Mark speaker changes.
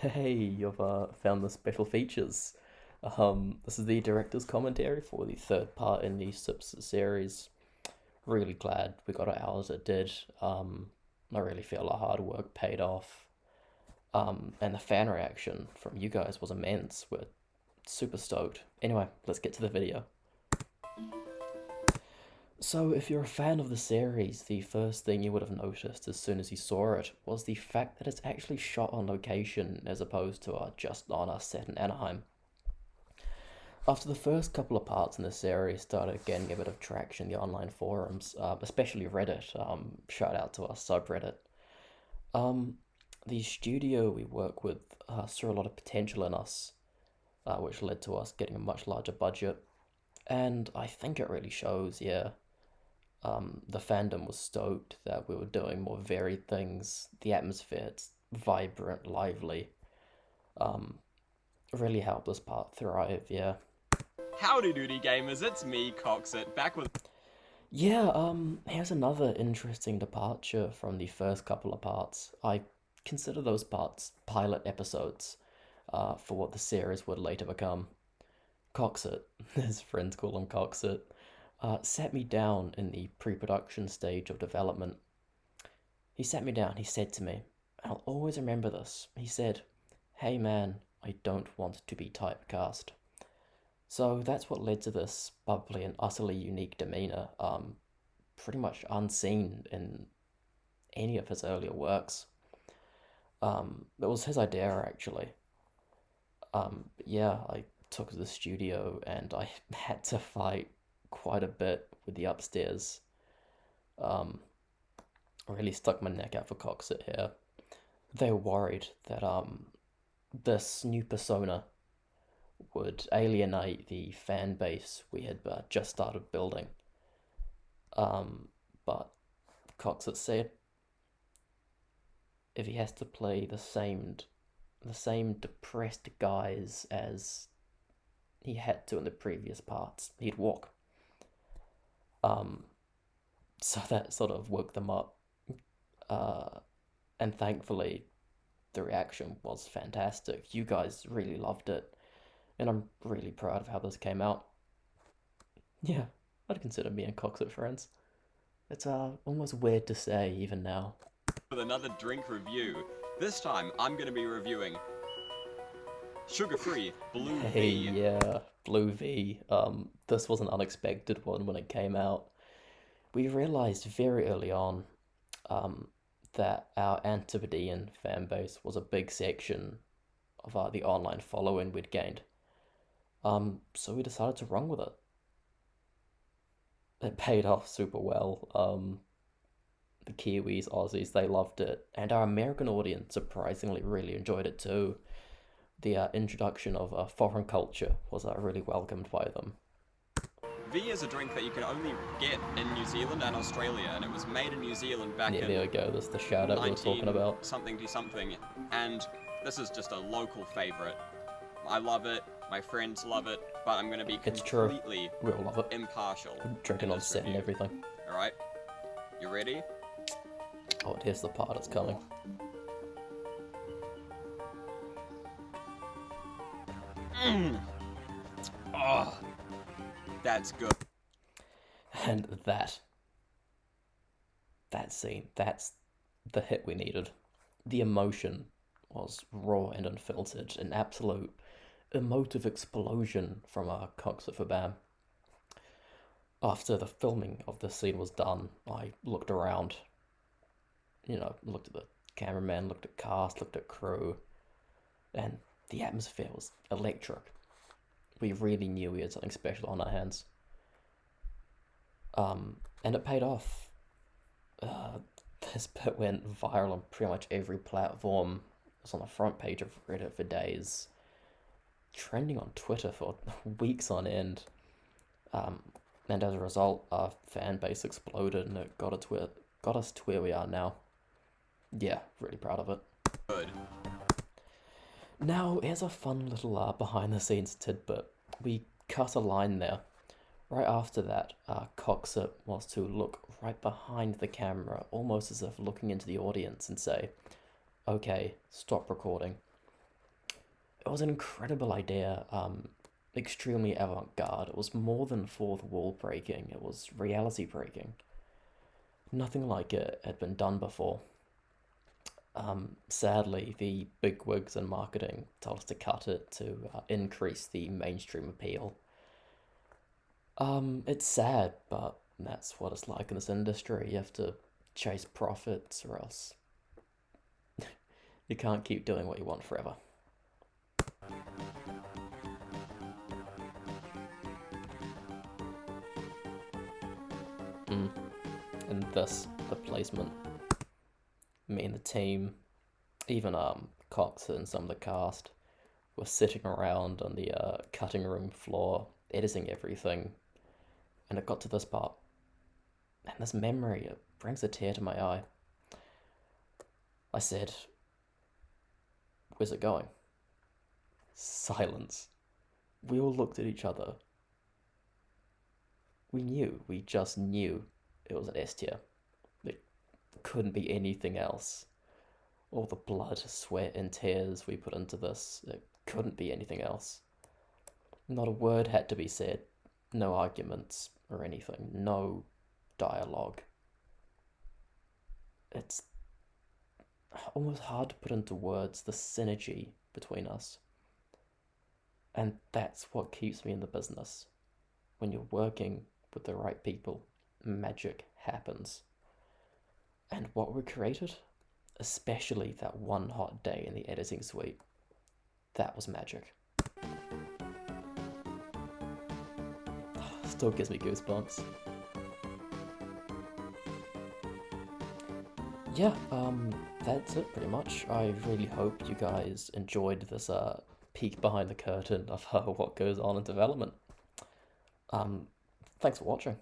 Speaker 1: Hey, you've found the special features. This is the director's commentary for the third part in the Sips series. Really glad we got it out as it did. I really feel our hard work paid off. And the fan reaction from you guys was immense. We're super stoked. Anyway, let's get to the video. So, if you're a fan of the series, the first thing you would have noticed as soon as you saw it was the fact that it's actually shot on location as opposed to just on a set in Anaheim. After the first couple of parts in the series started getting a bit of traction in the online forums, especially Reddit, shout out to our subreddit, um, the studio we work with saw a lot of potential in us, which led to us getting a much larger budget. And I think it really shows, yeah. The fandom was stoked that we were doing more varied things. The atmosphere, it's vibrant, lively. Um, really helped this part thrive, yeah.
Speaker 2: Howdy doody gamers, it's me, Coxset, back with...
Speaker 1: Yeah, here's another interesting departure from the first couple of parts. I consider those parts pilot episodes for what the series would later become. Coxset, his friends call him Coxset, sat me down in the pre-production stage of development. He sat me down, he said to me, I'll always remember this. He said, "Hey man, I don't want to be typecast." So that's what led to this bubbly and utterly unique demeanor, pretty much unseen in any of his earlier works. It was his idea actually. Yeah, I took to the studio and I had to fight quite a bit with the upstairs. Um, I really stuck my neck out for Coxit here. They were worried that this new persona would alienate the fan base we had just started building. But Coxet said if he has to play the same depressed guise as he had to in the previous parts, he'd walk. Um, so that sort of woke them up. And thankfully, the reaction was fantastic. You guys really loved it, and I'm really proud of how this came out. Yeah, I'd consider me and Coxet friends. It's almost weird to say even now.
Speaker 2: with another drink review. This time, I'm going to be reviewing sugar-free Blue
Speaker 1: Hey,
Speaker 2: V.
Speaker 1: yeah, Blue V. This was an unexpected one when it came out. We realized very early on, that our Antipodean fan base was a big section of the online following we'd gained. So we decided to run with it. It paid off super well. The Kiwis, Aussies, they loved it, and our American audience surprisingly really enjoyed it too. The introduction of foreign culture was really welcomed by them.
Speaker 2: V is a drink that you can only get in New Zealand and Australia, and it was made in New Zealand back
Speaker 1: Yeah,
Speaker 2: in
Speaker 1: there we go. That's the shout out we were talking about.
Speaker 2: something to something, and this is just a local favorite. I love it, my friends love it, but I'm going to be
Speaker 1: It's true.
Speaker 2: completely
Speaker 1: We all love it.
Speaker 2: impartial.
Speaker 1: Drinking
Speaker 2: in
Speaker 1: on
Speaker 2: this
Speaker 1: set and
Speaker 2: review.
Speaker 1: everything.
Speaker 2: Alright? You ready?
Speaker 1: Oh, and here's the part that's coming.
Speaker 2: Oh, that's good.
Speaker 1: And that scene, that's the hit we needed. The emotion was raw and unfiltered, an absolute emotive explosion from our Coxset Fabam. After the filming of the scene was done, I looked around, looked at the cameraman, looked at cast, looked at crew, and the atmosphere was electric. We really knew we had something special on our hands. And it paid off. This bit went viral on pretty much every platform. It was on the front page of Reddit for days, trending on Twitter for weeks on end. And as a result, our fan base exploded, and it got us to where we are now. Yeah, really proud of it.
Speaker 2: Good.
Speaker 1: Now, here's a fun little behind the scenes tidbit. We cut a line there. Right after that, Coxset was to look right behind the camera, almost as if looking into the audience and say, "Okay, stop recording." it was an incredible idea, extremely avant-garde. It was more than fourth wall breaking, it was reality breaking. Nothing like it had been done before. Sadly, the bigwigs in marketing told us to cut it to increase the mainstream appeal. It's sad, but that's what it's like in this industry. You have to chase profits, or else you can't keep doing what you want forever. Mm. And this, the placement, me and the team, even Coxset and some of the cast, were sitting around on the cutting room floor, editing everything, and it got to this part, and this memory, it brings a tear to my eye. I said, "Where's it going?" Silence. We all looked at each other. We knew, we just knew it was an S tier. It couldn't be anything else. All the blood, sweat, and tears we put into this, it couldn't be anything else. Not a word had to be said, no arguments or anything, no dialogue. It's almost hard to put into words the synergy between us. And that's what keeps me in the business. When you're working with the right people, magic happens. And what we created, especially that one hot day in the editing suite, that was magic. Still gives me goosebumps. Yeah, that's it pretty much. I really hope you guys enjoyed this peek behind the curtain of what goes on in development. Thanks for watching.